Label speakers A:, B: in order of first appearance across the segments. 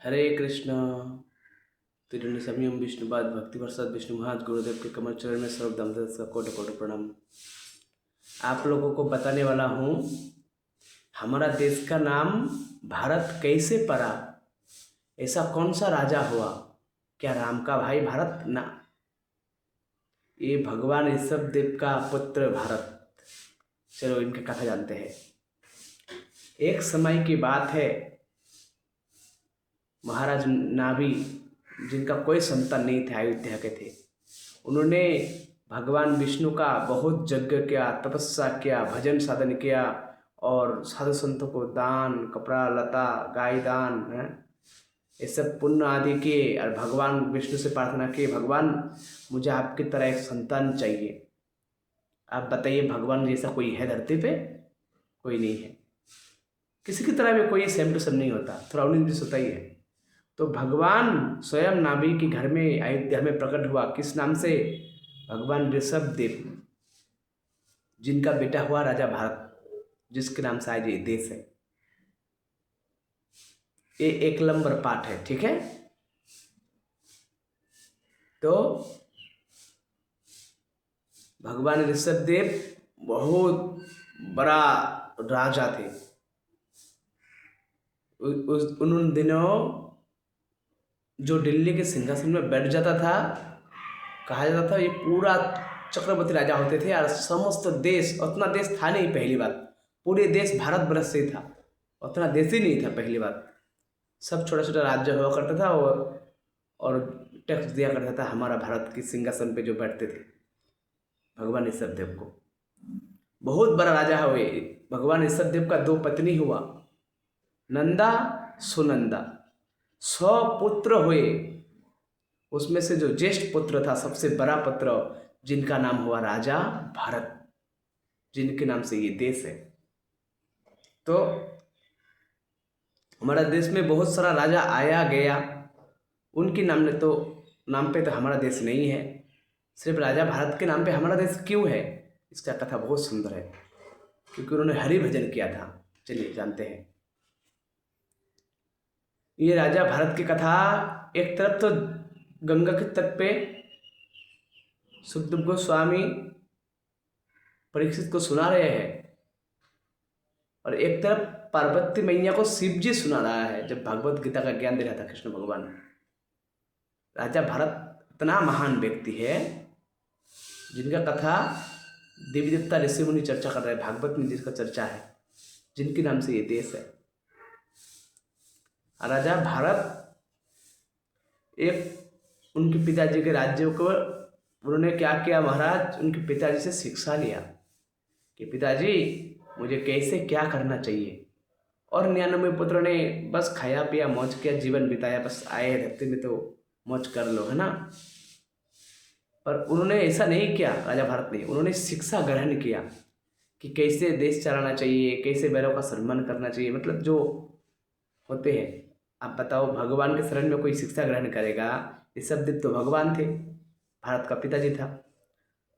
A: हरे कृष्णा। तिरुनि समयम विष्णुपाद भक्ति प्रसाद विष्णु महाज गुरुदेव के कमल चरण में सर्व दामोदर का कोटि कोटि प्रणाम। आप लोगों को बताने वाला हूँ हमारा देश का नाम भारत कैसे पड़ा। ऐसा कौन सा राजा हुआ? क्या राम का भाई भारत? ना, ये भगवान ऋषभ देव का पुत्र भारत। चलो इनकी कथा जानते हैं। एक समय की बात है, महाराज नाभि जिनका कोई संतान नहीं था, अयोध्या के थे। उन्होंने भगवान विष्णु का बहुत यज्ञ किया, तपस्या किया, भजन साधन किया और साधु संतों को दान, कपड़ा लता, गाय दान है, ये सब पुण्य आदि किए और भगवान विष्णु से प्रार्थना की, भगवान मुझे आपकी तरह एक संतान चाहिए। आप बताइए, भगवान जैसा कोई है धरती पे? कोई नहीं है। किसी की तरह भी कोई सेम टू सेम नहीं होता, थोड़ा 19 होता ही है। तो भगवान स्वयं नाभि के घर में अयोध्या में प्रकट हुआ। किस नाम से? भगवान ऋषभ देव, जिनका बेटा हुआ राजा भारत, जिसके नाम से आज ये देश है। ये एक नंबर पाठ है, ठीक है। तो भगवान ऋषभ देव बहुत बड़ा राजा थे। उन दिनों जो दिल्ली के सिंहासन में बैठ जाता था, कहा जाता था ये पूरा चक्रवर्ती राजा होते थे। और समस्त देश, उतना देश था नहीं, पहली बात पूरे देश भारत वर्ष से था, उतना देश ही नहीं था पहली बात। सब छोटा छोटा राज्य हुआ करता था और टैक्स दिया करता था हमारा भारत के सिंहासन पे जो बैठते थे भगवान ऋषभ देव को। बहुत बड़ा राजा हुए। भगवान ऋषभ देव का 2 पत्नी हुआ, नंदा सुनंदा। 100 पुत्र हुए। उसमें से जो ज्येष्ठ पुत्र था, सबसे बड़ा पुत्र, जिनका नाम हुआ राजा भारत, जिनके नाम से ये देश है। तो हमारा देश में बहुत सारा राजा आया गया, उनके नाम पे तो हमारा देश नहीं है। सिर्फ राजा भारत के नाम पे हमारा देश क्यों है? इसका कथा बहुत सुंदर है, क्योंकि उन्होंने हरि भजन किया था। चलिए जानते हैं। ये राजा भारत की कथा एक तरफ तो गंगा के तट पे सुखदेव गोस्वामी परीक्षित को सुना रहे हैं, और एक तरफ पार्वती मैया को शिव जी सुना रहा है, जब भगवत गीता का ज्ञान दे रहा था कृष्ण भगवान। राजा भारत इतना महान व्यक्ति है, जिनका कथा देवी देवता ऋषि मुनि चर्चा कर रहे हैं, भागवत में जिसका चर्चा है, जिनके नाम से ये देश है। राजा भारत एक उनके पिताजी के राज्य को उन्होंने क्या किया महाराज, उनके पिताजी से शिक्षा लिया कि पिताजी मुझे कैसे क्या करना चाहिए। और 99 पुत्रों ने बस खाया पिया मौज किया, जीवन बिताया, बस आए धरती में तो मौज कर लो, है ना। पर उन्होंने ऐसा नहीं किया, राजा भारत ने। उन्होंने शिक्षा ग्रहण किया कि कैसे देश चलाना चाहिए, कैसे बैलों का सम्मान करना चाहिए। मतलब जो होते हैं, आप बताओ, भगवान के शरण में कोई शिक्षा ग्रहण करेगा? ऋषभ देव तो भगवान थे, भारत का पिताजी था।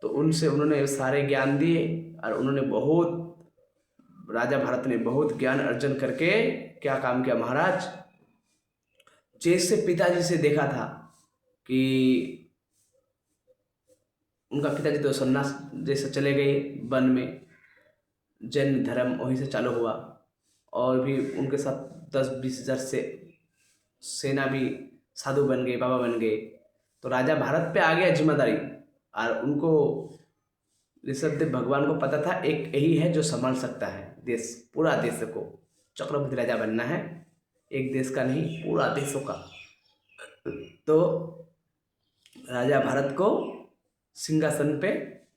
A: तो उनसे उन्होंने सारे ज्ञान दिए, और उन्होंने राजा भारत ने बहुत ज्ञान अर्जन करके क्या काम किया महाराज, जैसे पिताजी से देखा था कि उनका पिताजी तो सन्यास जैसे चले गए वन में, जैन धर्म वहीं से चालू हुआ, और भी उनके साथ 10-20 हज़ार से सेना भी साधु बन गए, बाबा बन गए। तो राजा भारत पे आ गया जिम्मेदारी, और उनको ऋषभ देव भगवान को पता था एक यही है जो संभाल सकता है देश, पूरा देश को। चक्रवर्ती राजा बनना है, एक देश का नहीं, पूरा देशों का। तो राजा भारत को सिंहासन पे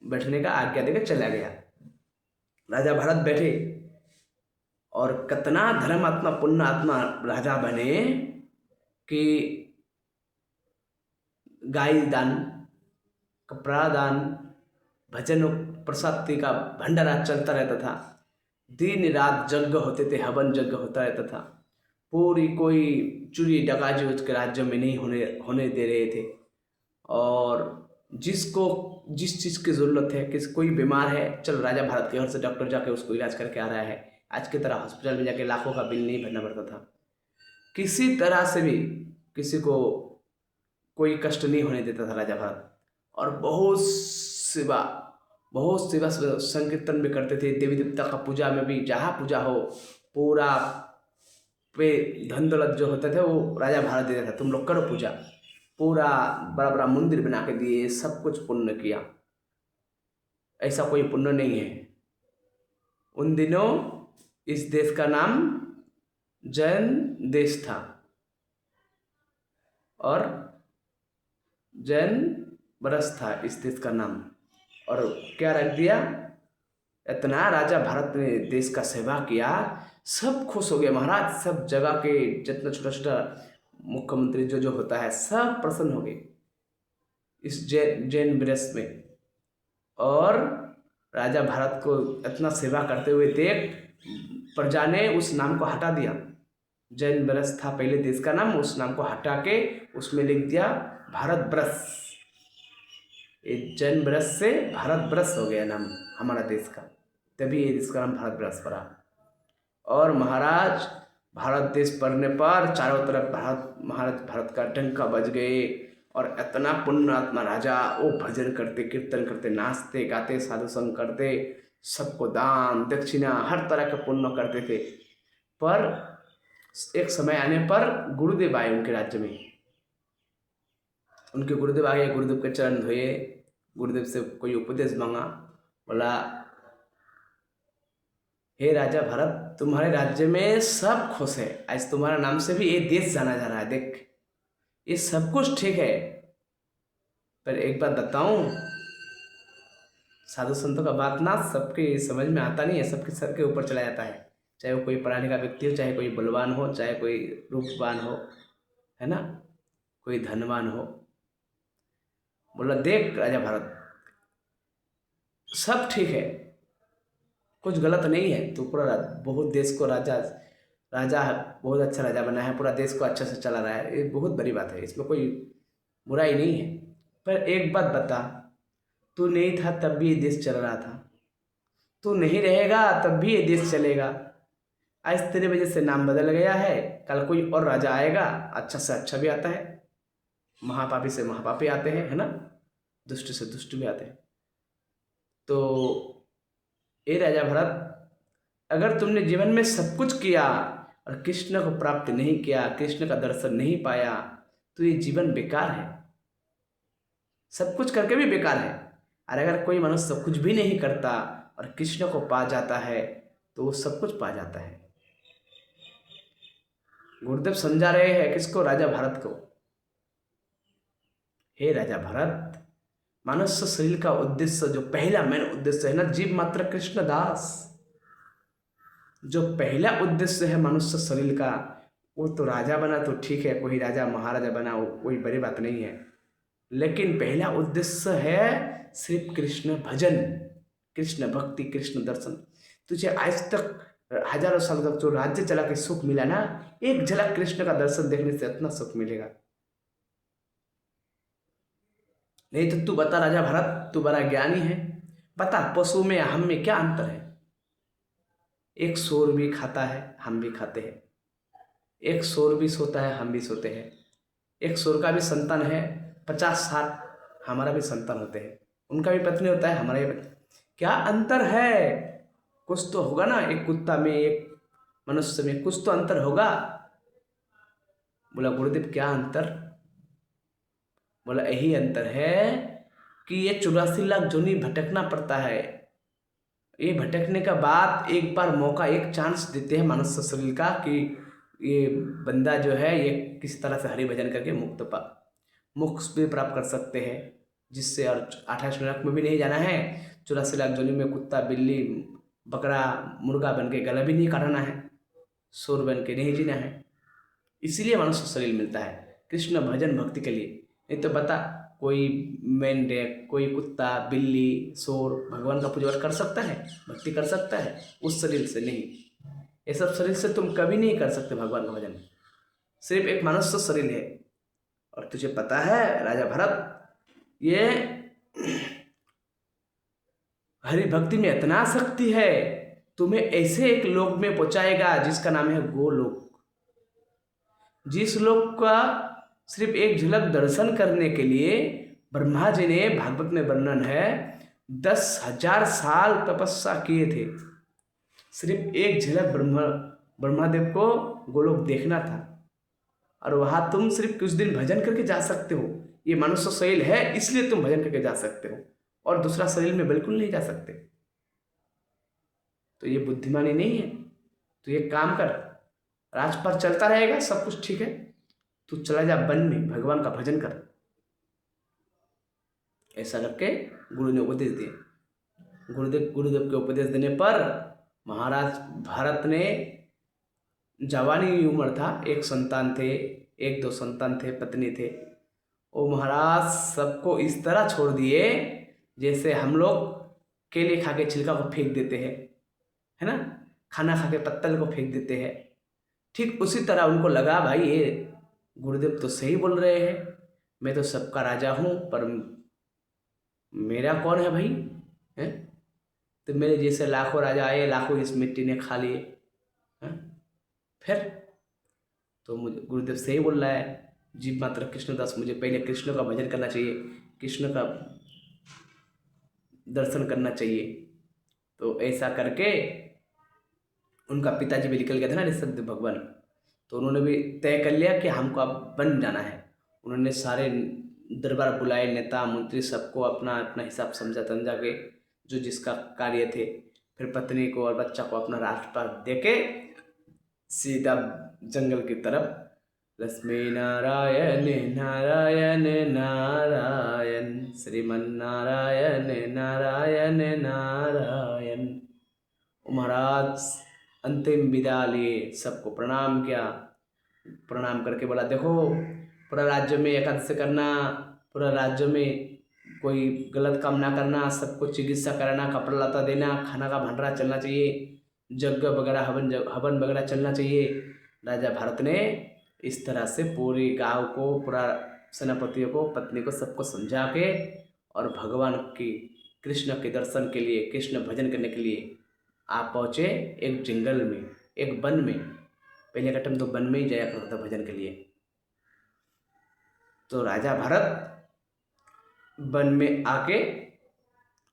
A: बैठने का आज्ञा देकर चला गया। राजा भारत बैठे, और कितना धर्मात्मा पुण्यात्मा राजा बने कि गाय दान, कपड़ा दान, भजन प्रसाद का भंडारा चलता रहता था। दिन रात यज्ञ होते थे, हवन यज्ञ होता रहता था। पूरी कोई चोरी डकाजी उसके राज्य में नहीं होने दे रहे थे। और जिसको जिस चीज़ की ज़रूरत है, कोई बीमार है, चल राजा भारत के घर से डॉक्टर जाके उसको इलाज करके आ रहा है। आज की तरह हॉस्पिटल में जाके लाखों का बिल नहीं भरना पड़ता था। किसी तरह से भी किसी को कोई कष्ट नहीं होने देता था राजा भरत। और बहुत सेवा संकीर्तन भी करते थे। देवी देवता का पूजा में भी जहाँ पूजा हो पूरा पे धन दौलत जो होते थे वो राजा भारत देता था, तुम लोग करो पूजा। पूरा बड़ा बड़ा मंदिर बना के दिए, सब कुछ पुण्य किया। ऐसा कोई पुण्य नहीं है। उन दिनों इस देश का नाम जैन देश था और जैन बरस था इस देश का नाम। और क्या रख दिया, इतना राजा भारत ने देश का सेवा किया, सब खुश हो गए महाराज। सब जगह के जितना छोटा छोटा मुख्यमंत्री जो होता है सब प्रसन्न हो गए इस जैन बरस में। और राजा भारत को इतना सेवा करते हुए देख प्रजा ने उस नाम को हटा दिया। जैन बरस था पहले देश का नाम, उस नाम को हटा के उसमें लिख दिया भारत बरस। ये जैन बरस से भारत बरस हो गया नाम हमारा देश का, तभी ये देश का नाम भारत बरस पड़ा। और महाराज भारत देश पढ़ने पर चारों तरफ भारत का डंका बज गए। और इतना पुण्य आत्मा राजा, वो भजन करते, कीर्तन करते, नाचते गाते, साधु संग करते, सबको दान दक्षिणा हर तरह का पुण्य करते थे। पर एक समय आने पर गुरुदेव आए उनके राज्य में। उनके गुरुदेव आ गए, गुरुदेव के चरण धोए, गुरुदेव से कोई उपदेश मांगा। बोला, हे राजा भरत, तुम्हारे राज्य में सब खुश है, आज तुम्हारा नाम से भी ये देश जाना जा रहा है। देख ये सब कुछ ठीक है, पर एक बात बताऊं, साधु संतों का बात ना सबके समझ में आता नहीं है, सबके सर के ऊपर चला जाता है। चाहे वो कोई पढ़ा लिखा व्यक्ति हो, चाहे कोई बलवान हो, चाहे कोई रूपवान हो, है ना, कोई धनवान हो। बोला, देख राजा भरत, सब ठीक है, कुछ गलत नहीं है, तो पूरा बहुत देश को राजा बहुत अच्छा राजा बना है, पूरा देश को अच्छे से चला रहा है, ये बहुत बड़ी बात है, इसमें कोई बुराई नहीं है। पर एक बात बता, तू नहीं था तब भी ये देश चल रहा था, तू नहीं रहेगा तब भी ये देश चलेगा। आज तेरे वजह से नाम बदल गया है, कल कोई और राजा आएगा, अच्छा से अच्छा भी आता है, महापापी से महापापी आते हैं, है ना, दुष्ट से दुष्ट भी आते हैं। तो ए राजा भरत, अगर तुमने जीवन में सब कुछ किया और कृष्ण को प्राप्त नहीं किया, कृष्ण का दर्शन नहीं पाया, तो ये जीवन बेकार है, सब कुछ करके भी बेकार है। और अगर कोई मनुष्य कुछ भी नहीं करता और कृष्ण को पा जाता है तो वो सब कुछ पा जाता है। गुरुदेव समझा रहे हैं किसको, राजा भारत को। हे राजा भरत, मनुष्य शरीर का उद्देश्य, जो पहला मेन उद्देश्य है ना, जीव मात्र कृष्ण दास, जो पहला उद्देश्य है मनुष्य शरीर का, वो तो राजा बना तो ठीक है, कोई राजा महाराजा बना वो कोई बड़ी बात नहीं है, लेकिन पहला उद्देश्य है सिर्फ कृष्ण भजन, कृष्ण भक्ति, कृष्ण दर्शन। तुझे आज तक हजारों साल तक जो राज्य चला के सुख मिला ना, एक झलक कृष्ण का दर्शन देखने से इतना सुख मिलेगा। नहीं तो तू बता राजा भरत, तू बड़ा ज्ञानी है, बता पशु में हम में क्या अंतर है। एक सूर भी खाता है, हम भी खाते हैं, एक सूर भी सोता है, हम भी सोते हैं, एक सूर का भी संतान है 50-60, हमारा भी संतान होते हैं, उनका भी पत्नी होता है, हमारा भी। क्या अंतर है, कुछ तो होगा ना, एक कुत्ता में एक मनुष्य में कुछ तो अंतर होगा। बोला, गुरुदेव क्या अंतर। बोला, यही अंतर है कि ये 84 लाख जोनी भटकना पड़ता है, ये भटकने का बाद एक बार मौका, एक चांस देते हैं मनुष्य शरीर का कि ये बंदा जो है ये किसी तरह से हरि भजन करके मोक्ष भी प्राप्त कर सकते हैं, जिससे और 28 नरक में भी नहीं जाना है, 84 लाख जोनी में कुत्ता बिल्ली बकरा मुर्गा बन के गला भी नहीं काटना है, सूर बन के नहीं जीना है। इसीलिए मनुष्य शरीर मिलता है कृष्ण भजन भक्ति के लिए। नहीं तो बता, कोई मेंढक, कोई कुत्ता बिल्ली सूर भगवान का पूजा कर सकता है, भक्ति कर सकता है? उस शरीर से नहीं, ये सब शरीर से तुम कभी नहीं कर सकते भगवान का भजन। सिर्फ एक मनुष्य शरीर है। और तुझे पता है राजा भरत, ये हरि भक्ति में इतना शक्ति है, तुम्हें ऐसे एक लोक में पहुंचाएगा जिसका नाम है गोलोक। जिस लोक का सिर्फ एक झलक दर्शन करने के लिए ब्रह्मा जी ने, भागवत में वर्णन है, 10,000 साल तपस्या किए थे। सिर्फ एक झलक ब्रह्मादेव को गोलोक देखना था। और वहां तुम सिर्फ कुछ दिन भजन करके जा सकते हो। ये मनुष्य शरीर है इसलिए तुम भजन करके जा सकते हो, और दूसरा शरीर में बिल्कुल नहीं जा सकते। तो ये बुद्धिमानी नहीं है। तो ये काम कर, राजपाट चलता रहेगा, सब कुछ ठीक है, तू चला जा वन में, भगवान का भजन कर। ऐसा करके गुरु ने उपदेश दिया। गुरुदेव के उपदेश देने पर महाराज भरत ने, जवानी उम्र था, एक संतान थे, एक दो संतान थे, पत्नी थे, वो महाराज सबको इस तरह छोड़ दिए जैसे हम लोग केले खा के छिलका को फेंक देते हैं, है ना, खाना खा के पत्तल को फेंक देते हैं। ठीक उसी तरह उनको लगा, भाई ये गुरुदेव तो सही बोल रहे हैं, मैं तो सबका राजा हूँ, पर मेरा कौन है भाई, हैं? तो मेरे जैसे लाखों राजा आए, लाखों इस मिट्टी ने खा लिए, हैं? फिर तो मुझे गुरुदेव सही बोल रहा है, जीव मात्र कृष्णदास, मुझे पहले कृष्ण का भजन करना चाहिए, कृष्ण का दर्शन करना चाहिए। तो ऐसा करके उनका पिताजी भी निकल गया था ना, ऋषभ भगवान, तो उन्होंने भी तय कर लिया कि हमको अब वन जाना है। उन्होंने सारे दरबार बुलाए, नेता मंत्री सबको अपना अपना हिसाब समझा तमझा के, जो जिसका कार्य थे। फिर पत्नी को और बच्चा को अपना राजपाट दे के सीधा जंगल की तरफ, लक्ष्मी नारायण नारायण नारायण, श्रीमन नारायण नारायण नारायण। महाराज अंतिम विदा लिए, सबको प्रणाम किया, प्रणाम करके बोला, देखो पूरा राज्य में एकादशी करना, पूरा राज्य में कोई गलत काम ना करना, सबको चिकित्सा कराना, कपड़ा लता देना, खाना का भंडारा चलना चाहिए, यज्ञ वगैरह हवन वगैरह चलना चाहिए। राजा भारत ने इस तरह से पूरे गांव को, पूरा सेनापतियों को, पत्नी को, सबको समझा के, और भगवान की, कृष्ण के दर्शन के लिए, कृष्ण भजन करने के लिए आप पहुँचे एक जंगल में, एक वन में। पहले का टाइम तो वन में ही जाया करता था भजन के लिए। तो राजा भरत वन में आके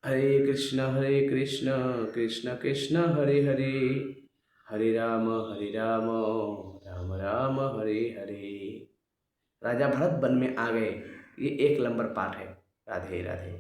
A: हरे कृष्ण कृष्ण कृष्ण हरे हरे, हरे राम राम राम हरे हरे। राजा भरत वन में आ गए। ये 1 नंबर पाठ है। राधे राधे।